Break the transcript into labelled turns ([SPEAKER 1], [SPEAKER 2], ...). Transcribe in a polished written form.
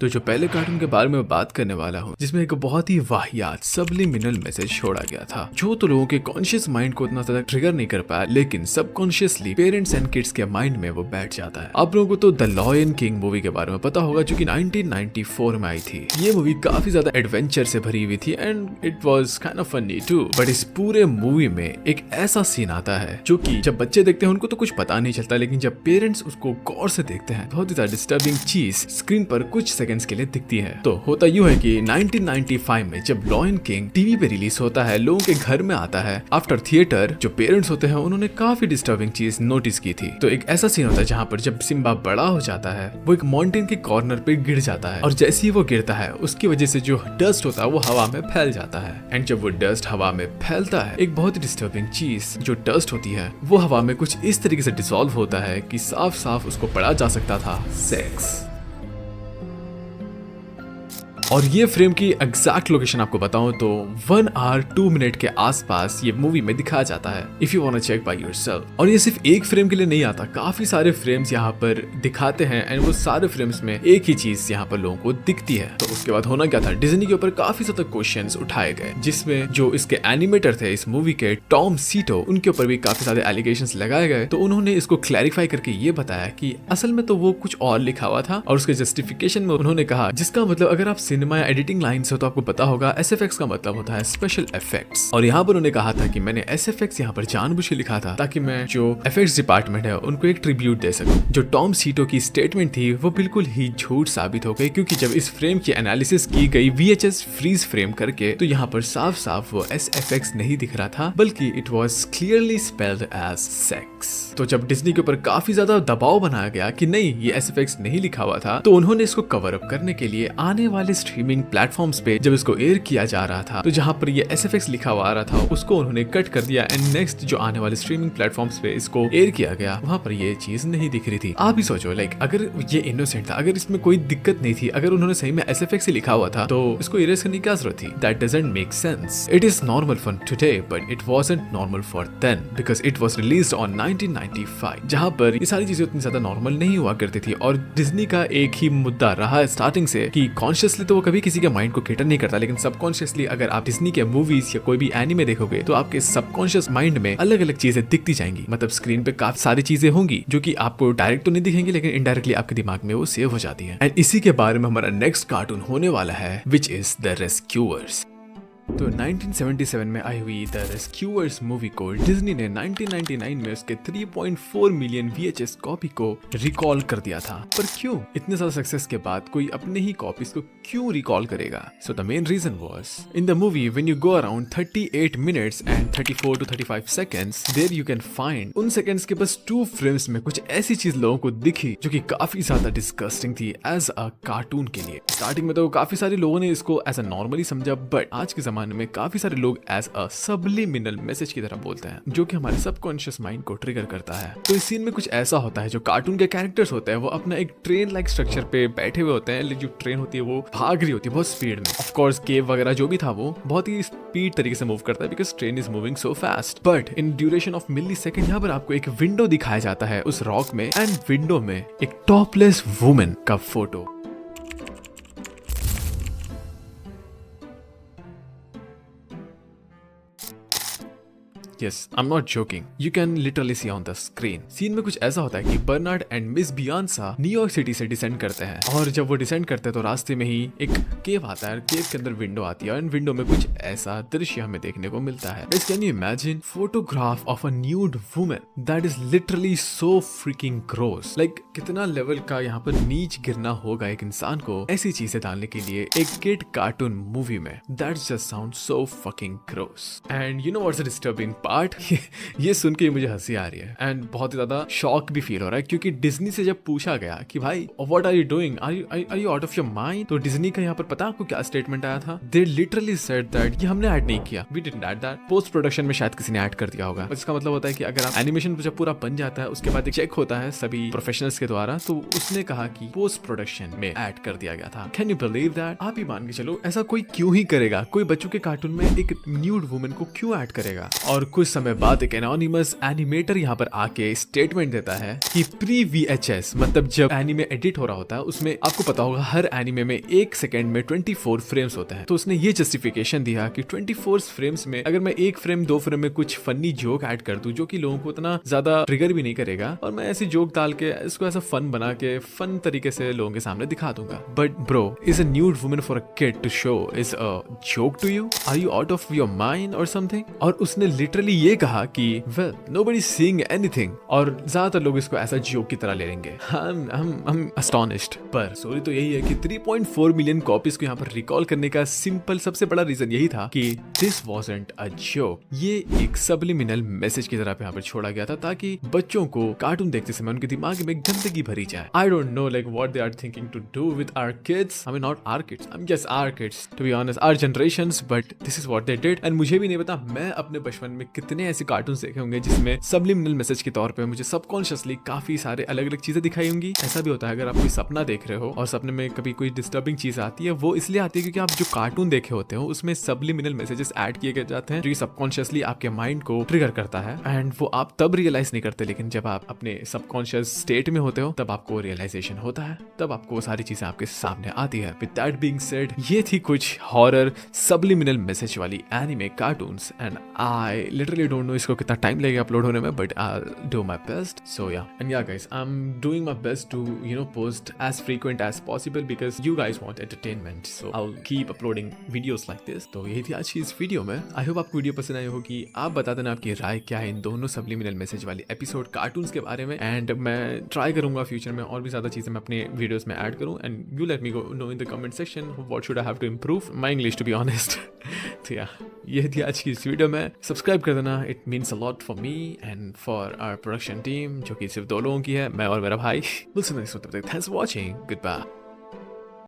[SPEAKER 1] तो जो पहले कार्टून के बारे में बात करने वाला हूँ, जिसमें एक बहुत ही वाहियात सबलिमिनल मैसेज छोड़ा गया था, जो तो लोगों के कॉन्शियस माइंड को उतना ज्यादा ट्रिगर नहीं कर पाया, लेकिन सबकॉन्शियसली पेरेंट्स एंड किड्स के माइंड में वो बैठ जाता है। आप लोगों को तो द लॉयन किंग मूवी के बारे में पता होगा, जो कि 1994 में आई थी। ये मूवी काफी ज्यादा एडवेंचर से भरी हुई थी and it was kind of funny too. But इस पूरे मूवी में एक ऐसा सीन आता है जो कि जब बच्चे देखते हैं उनको तो कुछ पता नहीं चलता, लेकिन जब पेरेंट्स उसको गौर से देखते हैं, बहुत ही ज्यादा डिस्टर्बिंग चीज स्क्रीन पर कुछ सेकंड्स के लिए दिखती है। तो होता यूं है कि 1995 में जब लॉयन किंग टीवी पे रिलीज होता है, लोगों के घर में आता है आफ्टर थिएटर, जो पेरेंट्स होते हैं उन्होंने काफी डिस्टर्बिंग चीज नोटिस की थी। तो एक ऐसा सीन होता है जहाँ पर जब सिम्बा बड़ा हो जाता है, वो एक माउंटेन के कॉर्नर पे गिर जाता है, और जैसे ही वो गिरता है उसकी वजह से जो डस्ट होता है वो हवा में फैल जाता है। एंड जब वो डस्ट हवा में फैलता है, एक बहुत ही डिस्टर्बिंग चीज जो डस्ट होती है वो हवा में कुछ इस तरीके से डिसॉल्व होता है कि साफ साफ उसको पढ़ा जा सकता था सेक्स। और ये फ्रेम की एग्जैक्ट लोकेशन आपको बताऊं तो 1 hour 2 minute के आसपास ये मूवी में दिखाया जाता है, if you want to check by yourself. और ये सिर्फ एक फ्रेम के लिए नहीं आता, काफी सारे फ्रेम्स यहाँ पर दिखाते हैं एंड वो सारे फ्रेम्स में एक ही चीज यहाँ पर लोगों को दिखती है। तो उसके बाद होना क्या था, डिज्नी के ऊपर काफी ज्यादा क्वेश्चंस उठाए गए, जिसमें जो इसके एनिमेटर थे इस मूवी के, टॉम सीटो, उनके ऊपर भी काफी सारे एलिगेशंस लगाए गए। तो उन्होंने इसको क्लैरिफाई करके ये बताया कि असल में तो वो कुछ और लिखा हुआ था, और उसके जस्टिफिकेशन में उन्होंने कहा, जिसका मतलब अगर आप सिनेमा या एडिटिंग लाइन से हो तो आपको पता होगा SFX का मतलब होता है स्पेशल इफेक्ट्स। और यहाँ पर उन्होंने कहा था कि मैंने SFX यहाँ पर जानबूझ के लिखा था ताकि मैं जो इफेक्ट्स डिपार्टमेंट है उनको एक ट्रिब्यूट दे सकूं। जो टॉम सीटो की स्टेटमेंट थी वो बिल्कुल ही झूठ साबित हो गई, क्योंकि जब इस फ्रेम की एनालिसिस की गई VHS फ्रीज फ्रेम करके, तो यहाँ पर साफ साफ वो SFX नहीं दिख रहा था, बल्कि it was clearly spelled as sex. तो जब डिज्नी के ऊपर काफी ज्यादा दबाव बनाया गया कि नहीं ये SFX नहीं लिखा हुआ था, तो उन्होंने इसको कवर अप करने के लिए आने वाले स्ट्रीमिंग प्लेटफॉर्म्स पे जब इसको एयर किया जा रहा था, तो जहां पर ये SFX लिखा हुआ आ रहा था उसको उन्होंने कट कर दिया एंड नेक्स्ट जो आने वाले स्ट्रीमिंग प्लेटफॉर्म्स पे इसको एयर किया गया, वहां पर ये चीज नहीं दिख रही थी। आप ही सोचो, लाइक अगर ये इनोसेंट था, अगर इसमें कोई दिक्कत नहीं थी, अगर उन्होंने सही में SFX ही लिखा हुआ था, तो इसको इरेज करने की क्या जरूरत थी? That doesn't make sense. It is normal for today but it wasn't normal for then, because it was released on 1995, जहां पर ये सारी चीजें उतनी ज्यादा नॉर्मल नहीं हुआ करती थी। और डिज्नी का एक ही मुद्दा रहा है स्टार्टिंग से कि कॉन्शियसली तो वो कभी किसी के माइंड को केटर नहीं करता, लेकिन सबकॉन्शियसली अगर आप डिज्नी के मूवीज या कोई भी एनिमे देखोगे तो आपके सबकॉन्शियस माइंड में अलग अलग चीजें दिखती जाएंगी। मतलब स्क्रीन पे काफी सारी चीजें होंगी जो कि आपको डायरेक्ट तो नहीं दिखेंगी, लेकिन इनडायरेक्टली आपके दिमाग में वो सेव हो जाती है। एंड इसी के बारे में हमारा नेक्स्ट कार्टून होने वाला है, विच इज द रेस्क्यूअर्स। तो 1977 में आई हुई द रेस्क्यूअर्स मूवी को डिज्नी ने 1999 में उसके 3.4 मिलियन VHS कॉपी को रिकॉल कर दिया था। पर क्यों? इतने सारे सक्सेस के बाद कोई अपने ही कॉपीज को क्यों रिकॉल करेगा? So the main reason was in the movie when you go around 38 minutes and 34 to 35 seconds, there you can find उन सेकंड्स के बस 2 फ्रेम्स में कुछ ऐसी चीज लोगों को दिखी जो कि काफी ज्यादा डिस्गस्टिंग थी एज अ कार्टून के लिए। स्टार्टिंग में तो काफी सारे लोगों ने इसको एज अ नॉर्मली समझा, बट आज के जमाने में काफी सारे लोग एज अ सबलिमिनल मैसेज की तरह बोलते हैं, जो कि हमारे सबकॉन्शियस माइंड को ट्रिगर करता है। तो इस सीन में कुछ ऐसा होता है, जो कार्टून के कैरेक्टर्स होते हैं वो अपना एक ट्रेन लाइक स्ट्रक्चर पे बैठे हुए होते हैं, जो ट्रेन होती है वो भाग रही होती है बहुत स्पीड में। ऑफ कोर्स केव वगैरह जो भी था वो बहुत ही स्पीड तरीके से मूव करता है, because train is moving so fast. But in duration of millisecond यहाँ पर आपको एक विंडो दिखाया जाता है उस रॉक में, एंड विंडो में एक टॉपलेस वुमेन का photo. Yes, I'm not joking. You can literally see on the screen. Scene में कुछ ऐसा होता है कि Bernard and miss बियॉन्सा New York city से डिसेंड करते हैं, और जब वो डिसेंड करते हैं तो रास्ते में ही एक केव आता है, केव के अंदर विंडो आती है, और विंडो में कुछ ऐसा दृश्य हमें देखने को मिलता है। Can you imagine photograph of a nude woman? That is literally so freaking gross. Like कितना लेवल का यहाँ पर नीच गिरना होगा एक इंसान को ऐसी चीजें डालने के लिए एक किड कार्टून मूवी में। That just sound so fucking gross. And you know what's the disturbing part? ये सुन के मुझे हंसी आ रही है एंड बहुत ही ज्यादा शॉक भी फील हो रहा है, क्योंकि डिज्नी से जब पूछा गया कि भाई what are you doing, are you out of your mind, तो डिज्नी का यहाँ पर पता आपको क्या स्टेटमेंट आया था? दे लिटरली सेड दैट ये हमने ऐड नहीं किया, we didn't add that, post production में शायद किसी ने ऐड कर दिया होगा। इसका मतलब होता है कि अगर आप एनिमेशन जब पूरा बन जाता है उसके बाद एक चेक होता है सभी प्रोफेशनल्स के द्वारा, तो उसने कहा कि पोस्ट प्रोडक्शन में ऐड कर दिया गया था। Can you believe that? आप ही मान के चलो, ऐसा कोई क्यों ही करेगा? कोई बच्चों के कार्टून में एक न्यूड वुमन को क्यों ऐड करेगा? और कुछ समय बाद एक एनोनिमस एनिमेटर यहाँ पर आके स्टेटमेंट देता है कि प्री VHS मतलब जब एनिमे एडिट हो रहा होता है उसमें आपको पता होगा हर एनिमे में 1 सेकंड में 24 फ्रेम्स होते हैं। तो उसने ये जस्टिफिकेशन दिया कि 24 फ्रेम्स में अगर मैं 1 फ्रेम 2 फ्रेम में कुछ फनी जोक ऐड कर दूं जो कि लोगों को उतना ज्यादा ट्रिगर भी नहीं करेगा और मैं ऐसी जोक डाल के इसको ऐसा फन बना के फन तरीके से लोगों के सामने दिखा दूंगा। But bro, is a nude woman for a kid to show is a joke to you? Are you out of your mind or something? और उसने लिटरली ये कहा कि वेल नोबडी सीइंग एनीथिंग और ज्यादातर लोग इसको ऐसा जोक की तरह ले लेंगे। I'm astonished। पर स्टोरी तो यही है कि 3.4 मिलियन कॉपीज को यहाँ पर रिकॉल करने का सिंपल सबसे बड़ा रीजन यही था कि दिस wasn't a joke। ये एक सबलिमिनल मैसेज की तरह यहाँ पर छोड़ा गया था ताकि बच्चों को कार्टून देखते समय उनके दिमाग में गंदगी भरी जाए। I don't know like what they are thinking to do with our kids। I mean not our kids, I'm just our kids to be honest, our generations, but this is what they did। and मुझे भी नहीं पता मैं अपने बचपन में कितने ऐसे कार्टून देखे होंगे जिसमें सबलिमिनल मैसेज के तौर पे मुझे सबकॉन्शियसली काफी सारे अलग अलग चीजें दिखाई होंगी। ऐसा भी होता है अगर आप कोई सपना देख रहे हो और सपने में कभी कोई डिस्टर्बिंग चीज आती है, वो इसलिए आती है क्योंकि आप जो कार्टून देखे होते हो उसमें सबलिमिनल मैसेजेस ऐड किए गए जाते हैं जो सबकॉन्शियसली आपके माइंड को ट्रिगर करता है एंड वो आप तब रियलाइज नहीं करते, लेकिन जब आप अपने सबकॉन्शियस स्टेट में होते हो तब आपको रियलाइजेशन होता है, तब आपको सारी चीजें आपके सामने आती है। विद दैट बीइंग सेड, ये थी कुछ हॉरर सबलिमिनल मैसेज वाली anime cartoons and I literally don't know इसको कितना टाइम लगेगा अपलोड होने में, but I do my best. So yeah and yeah guys, I am doing my best to post as frequent as possible because you guys want entertainment, so I'll keep uploading videos like this। तो यही थी आज की इस video में। I hope आपको video पसंद आई होगी। आप बता देना आपकी राय क्या है इन दोनों सबलिमिनल मैसेज वाली एपिसोड कार्टून्स के बारे में एंड मैं ट्राई करूंगा फ्यूचर में और भी ज्यादा चीजें मैं अपने वीडियोस में ऐड करूं and you let me know in the comment section what should I have to improve my English to be honest. तो या ये थी आज की इस वीडियो में। सब्सक्राइब कर देना, it means a lot for me and for our production team जो कि सिर्फ 2 लोगों की है, मैं और मेरा भाई। Thanks for watching, good bye.